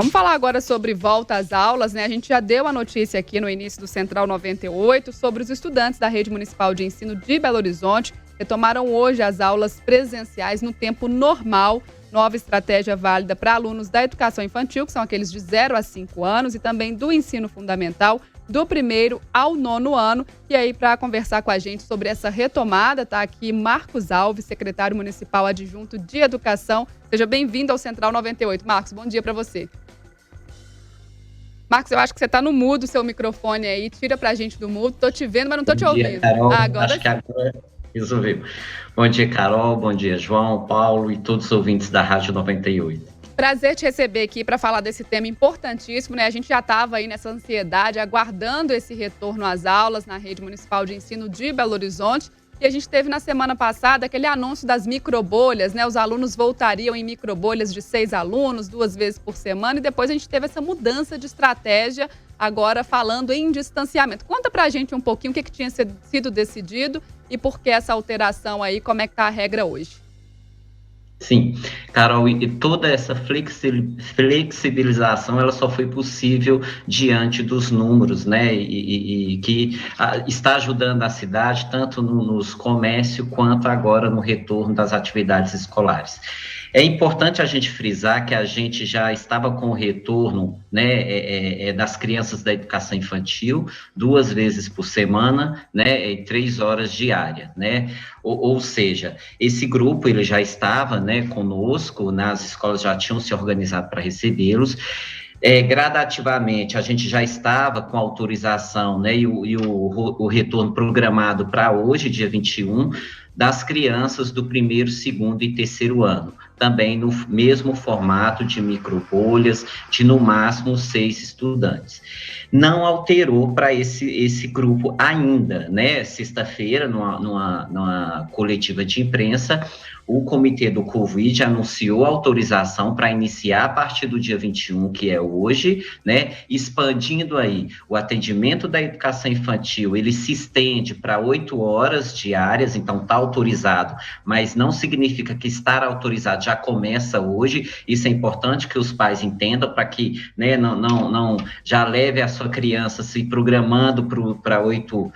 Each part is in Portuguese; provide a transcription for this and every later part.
Vamos falar agora sobre volta às aulas, né? A gente já deu a notícia aqui no início do Central 98 sobre os estudantes da Rede Municipal de Ensino de Belo Horizonte retomaram hoje as aulas presenciais no tempo normal. Nova estratégia válida para alunos da educação infantil, que são aqueles de 0 a 5 anos, e também do ensino fundamental, do 1º ao 9º ano. E aí, para conversar com a gente sobre essa retomada, está aqui Marcos Alves, secretário municipal adjunto de Educação. Seja bem-vindo ao Central 98. Marcos, bom dia para você. Marcos, eu acho que você está no mudo, seu microfone aí. Tira para a gente do mudo. Estou te vendo, mas não estou te ouvindo. Bom dia, Carol. Agora acho que agora resolveu. Bom dia, Carol. Bom dia, João, Paulo e todos os ouvintes da Rádio 98. Prazer te receber aqui para falar desse tema importantíssimo, né? A gente já estava aí nessa ansiedade, aguardando esse retorno às aulas na Rede Municipal de Ensino de Belo Horizonte. E a gente teve na semana passada aquele anúncio das microbolhas, né? Os alunos voltariam em microbolhas de 6 alunos, 2 vezes por semana. E depois a gente teve essa mudança de estratégia, agora falando em distanciamento. Conta pra gente um pouquinho o que tinha sido decidido e por que essa alteração aí, como é que tá a regra hoje. Sim, Carol, e toda essa flexibilização ela só foi possível diante dos números, né, e que está ajudando a cidade tanto nos comércios quanto agora no retorno das atividades escolares. É importante a gente frisar que a gente já estava com o retorno, né, das crianças da educação infantil 2 vezes por semana, né, 3 horas diárias, né, ou seja, esse grupo ele já estava, né, conosco, as escolas já tinham se organizado para recebê-los. Gradativamente, a gente já estava com autorização, né, e o retorno programado para hoje, dia 21, das crianças do 1º, 2º e 3º ano, também no mesmo formato de microbolhas, de no máximo 6 estudantes. Não alterou para esse grupo ainda, né? Sexta-feira, numa coletiva de imprensa, o Comitê do Covid anunciou autorização para iniciar a partir do dia 21, que é hoje, né? Expandindo aí o atendimento da educação infantil, ele se estende para 8 horas diárias, então está autorizado, mas não significa que estar autorizado já começa hoje. Isso é importante que os pais entendam para que, né, não já leve a sua criança se programando para 8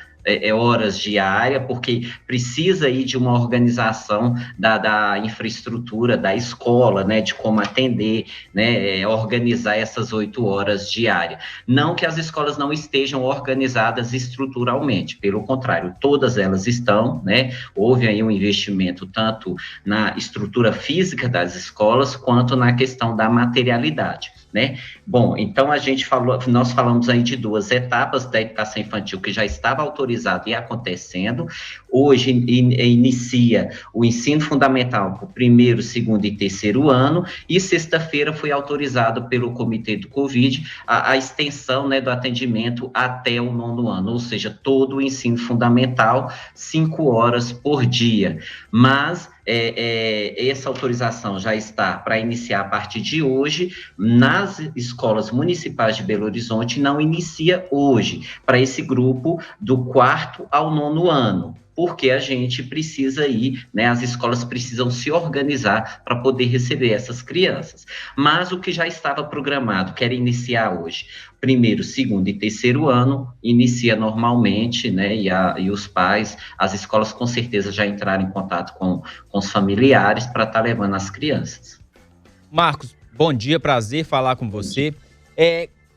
horas diárias, porque precisa aí de uma organização da infraestrutura da escola, né, de como atender, né, organizar essas 8 horas diárias. Não que as escolas não estejam organizadas estruturalmente, pelo contrário, todas elas estão, né, houve aí um investimento tanto na estrutura física das escolas, quanto na questão da materialidade, né? Bom, então nós falamos aí de 2 etapas da educação infantil que já estava autorizado e acontecendo. Hoje inicia o ensino fundamental para o 1º, 2º e 3º ano, e sexta-feira foi autorizado pelo Comitê do Covid a extensão, né, do atendimento até o 9º ano, ou seja, todo o ensino fundamental, 5 horas por dia. Mas essa autorização já está para iniciar a partir de hoje nas escolas municipais de Belo Horizonte, não inicia hoje para esse grupo do 4º ao 9º ano, porque a gente precisa ir, né, as escolas precisam se organizar para poder receber essas crianças. Mas o que já estava programado, que era iniciar hoje, 1º, 2º e 3º ano, inicia normalmente, né, e os pais, as escolas com certeza já entraram em contato com os familiares para estar levando as crianças. Marcos, bom dia, prazer falar com você.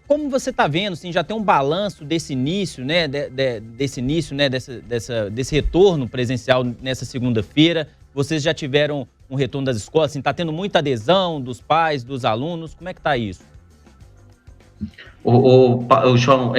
Como você está vendo, assim, já tem um balanço desse início, né, desse retorno presencial nessa segunda-feira? Vocês já tiveram um retorno das escolas? Está tendo muita adesão dos pais, dos alunos? Como é que está isso? João,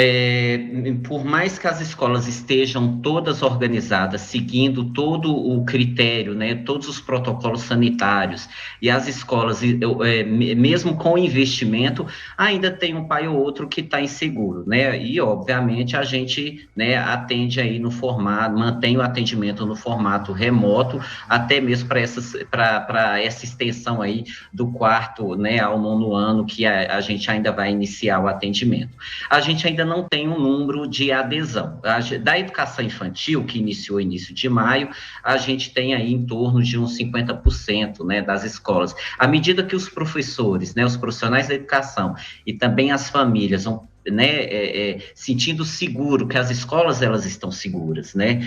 por mais que as escolas estejam todas organizadas, seguindo todo o critério, né, todos os protocolos sanitários, e as escolas, mesmo com investimento, ainda tem um pai ou outro que está inseguro, né, e obviamente a gente, né, atende aí no formato, mantém o atendimento no formato remoto, até mesmo para essa extensão aí do 4º, né, ao 9º ano, que a gente ainda vai iniciar o atendimento. atendimento. A gente ainda não tem um número de adesão. Da educação infantil, que iniciou início de maio, a gente tem aí em torno de uns 50%, né, das escolas. À medida que os professores, né, os profissionais da educação e também as famílias vão, né, sentindo seguro, que as escolas elas estão seguras, né,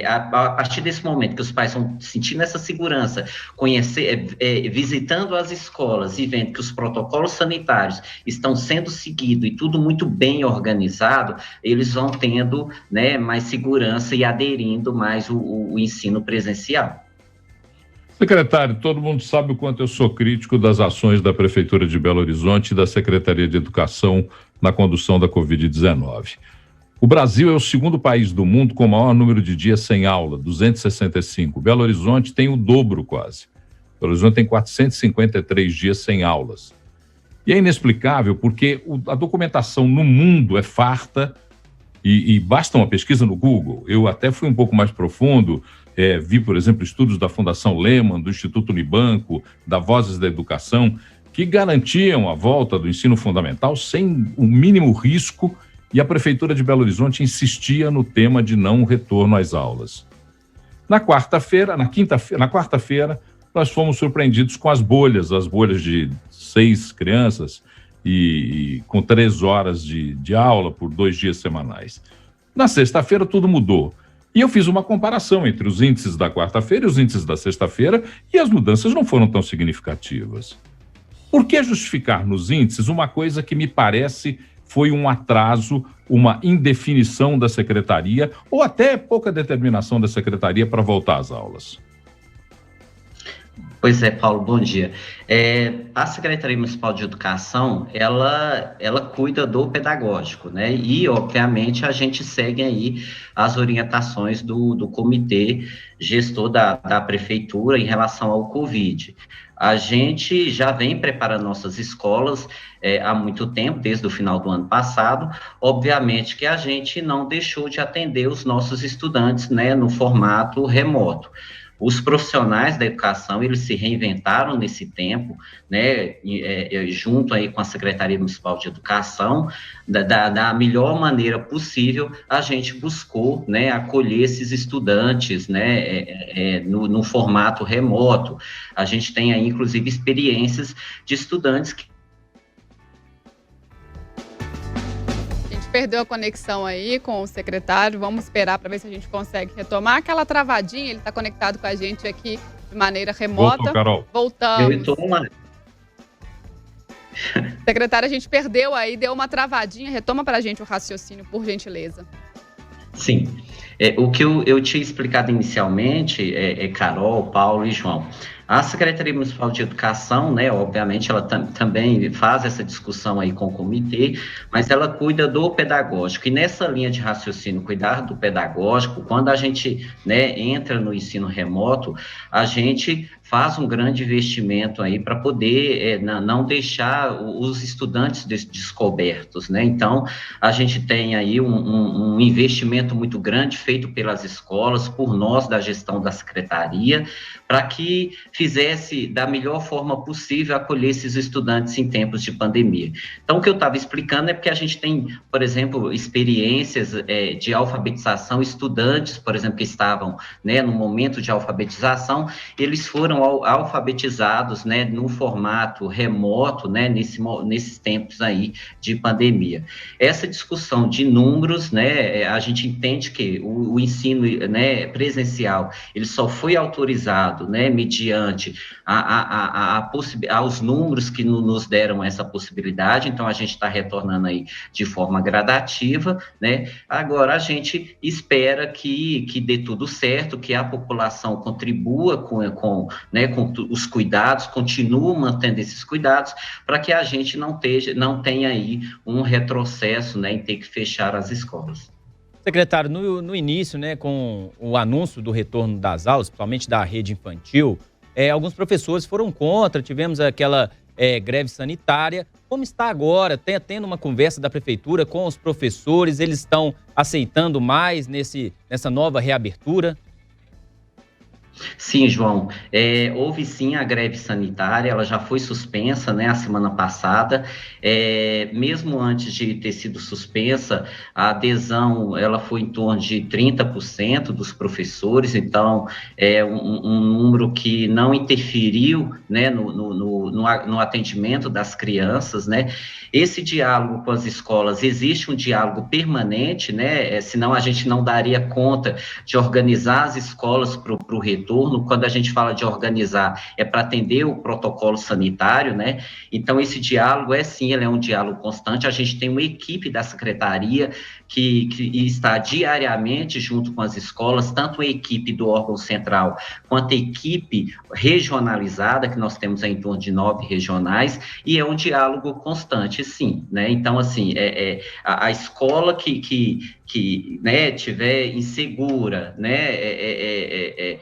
a partir desse momento que os pais vão sentindo essa segurança, visitando as escolas e vendo que os protocolos sanitários estão sendo seguidos e tudo muito bem organizado, eles vão tendo, né, mais segurança e aderindo mais o ensino presencial. Secretário, todo mundo sabe o quanto eu sou crítico das ações da Prefeitura de Belo Horizonte e da Secretaria de Educação na condução da Covid-19. O Brasil é o segundo país do mundo com o maior número de dias sem aula, 265. Belo Horizonte tem o dobro quase. Belo Horizonte tem 453 dias sem aulas. E é inexplicável porque a documentação no mundo é farta e basta uma pesquisa no Google. Eu até fui um pouco mais profundo, vi, por exemplo, estudos da Fundação Lehman, do Instituto Unibanco, da Vozes da Educação, que garantiam a volta do ensino fundamental sem o mínimo risco, e a Prefeitura de Belo Horizonte insistia no tema de não retorno às aulas. Na quarta-feira, nós fomos surpreendidos com as bolhas de 6 crianças e com 3 horas de aula por 2 dias semanais. Na sexta-feira, tudo mudou. E eu fiz uma comparação entre os índices da quarta-feira e os índices da sexta-feira, e as mudanças não foram tão significativas. Por que justificar nos índices uma coisa que me parece foi um atraso, uma indefinição da secretaria, ou até pouca determinação da secretaria para voltar às aulas? Pois é, Paulo, bom dia. A Secretaria Municipal de Educação, ela cuida do pedagógico, né? E, obviamente, a gente segue aí as orientações do comitê gestor da Prefeitura em relação ao Covid. A gente já vem preparando nossas escolas há muito tempo, desde o final do ano passado. Obviamente que a gente não deixou de atender os nossos estudantes, né, no formato remoto. Os profissionais da educação, eles se reinventaram nesse tempo, né, junto aí com a Secretaria Municipal de Educação, da melhor maneira possível, a gente buscou, né, acolher esses estudantes, né, no formato remoto. A gente tem aí, inclusive, experiências de estudantes que perdeu a conexão aí com o secretário, vamos esperar para ver se a gente consegue retomar aquela travadinha, ele está conectado com a gente aqui de maneira remota. Voltou, Carol. Voltamos. eu estou online. Secretário, a gente perdeu aí, deu uma travadinha, retoma para a gente o raciocínio, por gentileza. Sim, o que eu tinha explicado inicialmente, Carol, Paulo e João, a Secretaria Municipal de Educação, né, obviamente, ela também faz essa discussão aí com o comitê, mas ela cuida do pedagógico, e nessa linha de raciocínio, cuidar do pedagógico, quando a gente, né, entra no ensino remoto, a gente faz um grande investimento aí para poder não deixar os estudantes descobertos, né? Então, a gente tem aí um investimento muito grande feito pelas escolas, por nós da gestão da secretaria, para que fizesse da melhor forma possível acolher esses estudantes em tempos de pandemia. Então, o que eu estava explicando é porque a gente tem, por exemplo, experiências de alfabetização, estudantes, por exemplo, que estavam, né, no momento de alfabetização, eles foram alfabetizados, né, no formato remoto, né, nesses tempos aí de pandemia. Essa discussão de números, né, a gente entende que o ensino, né, presencial, ele só foi autorizado, né, mediante aos números que nos deram essa possibilidade. Então, a gente está retornando aí de forma gradativa, né. Agora, a gente espera que dê tudo certo, que a população contribua com os cuidados, continue mantendo esses cuidados, para que a gente não tenha aí um retrocesso, né, em ter que fechar as escolas. Secretário, no início, né, com o anúncio do retorno das aulas, principalmente da rede infantil, alguns professores foram contra, tivemos aquela greve sanitária. Como está agora? Tendo uma conversa da prefeitura com os professores, eles estão aceitando mais nessa nova reabertura? Sim, João. Houve sim a greve sanitária, ela já foi suspensa, né, a semana passada. Mesmo antes de ter sido suspensa, a adesão ela foi em torno de 30% dos professores, então é um número que não interferiu, né, no atendimento das crianças, né. Esse diálogo com as escolas, existe um diálogo permanente, né, senão a gente não daria conta de organizar as escolas para o retorno. Quando a gente fala de organizar, é para atender o protocolo sanitário, né? Então, esse diálogo ele é um diálogo constante. A gente tem uma equipe da secretaria que está diariamente junto com as escolas, tanto a equipe do órgão central, quanto a equipe regionalizada, que nós temos em torno de 9 regionais, e é um diálogo constante, sim, né? Então, assim, a escola que né, tiver insegura, né,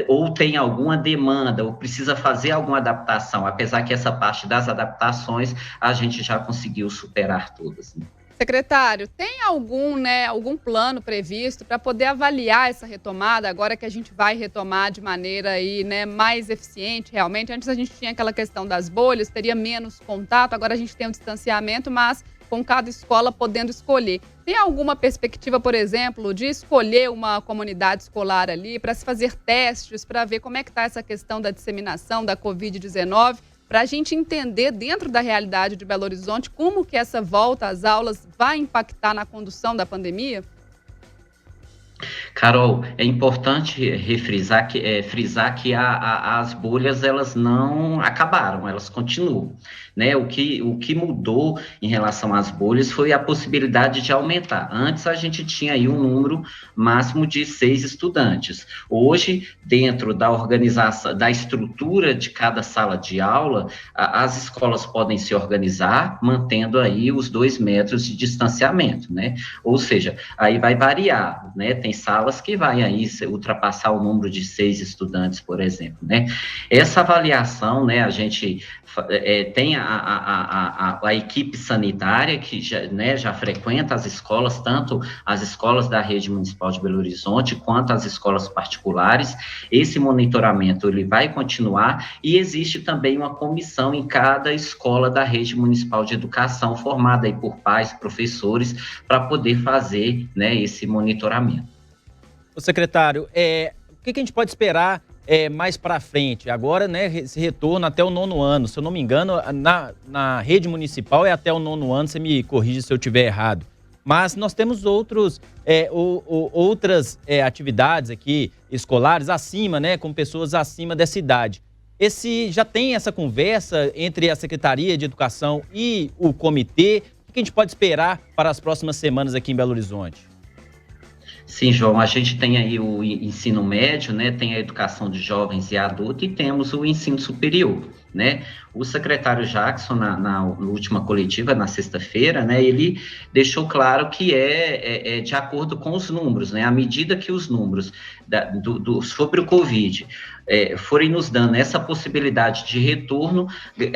ou tem alguma demanda, ou precisa fazer alguma adaptação, apesar que essa parte das adaptações a gente já conseguiu superar todas, né? Secretário, tem algum plano previsto para poder avaliar essa retomada, agora que a gente vai retomar de maneira aí, né, mais eficiente realmente? Antes a gente tinha aquela questão das bolhas, teria menos contato, agora a gente tem um distanciamento, mas com cada escola podendo escolher. Tem alguma perspectiva, por exemplo, de escolher uma comunidade escolar ali para se fazer testes, para ver como é que está essa questão da disseminação da Covid-19, para a gente entender dentro da realidade de Belo Horizonte como que essa volta às aulas vai impactar na condução da pandemia? Carol, é importante frisar que as bolhas elas não acabaram, elas continuam, né? O que mudou em relação às bolhas foi a possibilidade de aumentar. Antes a gente tinha aí um número máximo de 6 estudantes. Hoje, dentro da organização, da estrutura de cada sala de aula, as escolas podem se organizar, mantendo aí os 2 metros de distanciamento, né? Ou seja, aí vai variar, né? Tem salas que vai aí ultrapassar o número de 6 estudantes, por exemplo, né? Essa avaliação, né, a gente tem a equipe sanitária que já frequenta as escolas, tanto as escolas da rede municipal de Belo Horizonte, quanto as escolas particulares. Esse monitoramento, ele vai continuar e existe também uma comissão em cada escola da rede municipal de educação, formada aí por pais, professores, para poder fazer, né, esse monitoramento. Ô, secretário, o que a gente pode esperar mais para frente? Agora, né, esse retorno até o 9º ano. Se eu não me engano, na rede municipal é até o 9º ano, você me corrige se eu estiver errado. Mas nós temos outras atividades aqui, escolares, acima, né, com pessoas acima dessa idade. Já tem essa conversa entre a Secretaria de Educação e o comitê? O que a gente pode esperar para as próximas semanas aqui em Belo Horizonte? Sim, João, a gente tem aí o ensino médio, né, tem a educação de jovens e adultos e temos o ensino superior, né? O secretário Jackson, na última coletiva, na sexta-feira, né, ele deixou claro que é de acordo com os números, né? À medida que os números sobre o Covid forem nos dando essa possibilidade de retorno,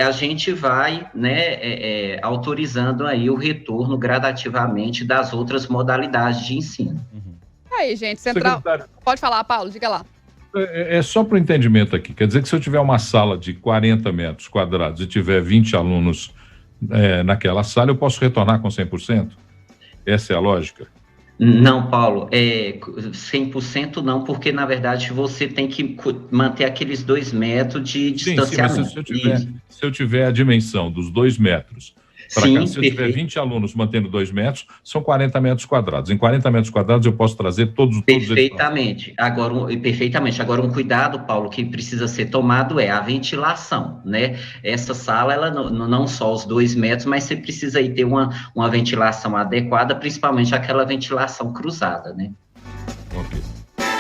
a gente vai, né, autorizando aí o retorno gradativamente das outras modalidades de ensino. Aí, gente, Central... Pode falar, Paulo, diga lá. Só para o entendimento aqui, quer dizer que se eu tiver uma sala de 40 metros quadrados e tiver 20 alunos naquela sala, eu posso retornar com 100%? Essa é a lógica? Não, Paulo, 100% não, porque, na verdade, você tem que manter aqueles 2 metros de distanciamento. Sim, mas se eu tiver a dimensão dos 2 metros... Sim, se eu tiver 20 alunos mantendo 2 metros, são 40 metros quadrados. Em 40 metros quadrados eu posso trazer todos perfeitamente. Perfeitamente. Agora, um cuidado, Paulo, que precisa ser tomado é a ventilação, né? Essa sala, ela não só os 2 metros, mas você precisa aí ter uma ventilação adequada, principalmente aquela ventilação cruzada, né? Ok.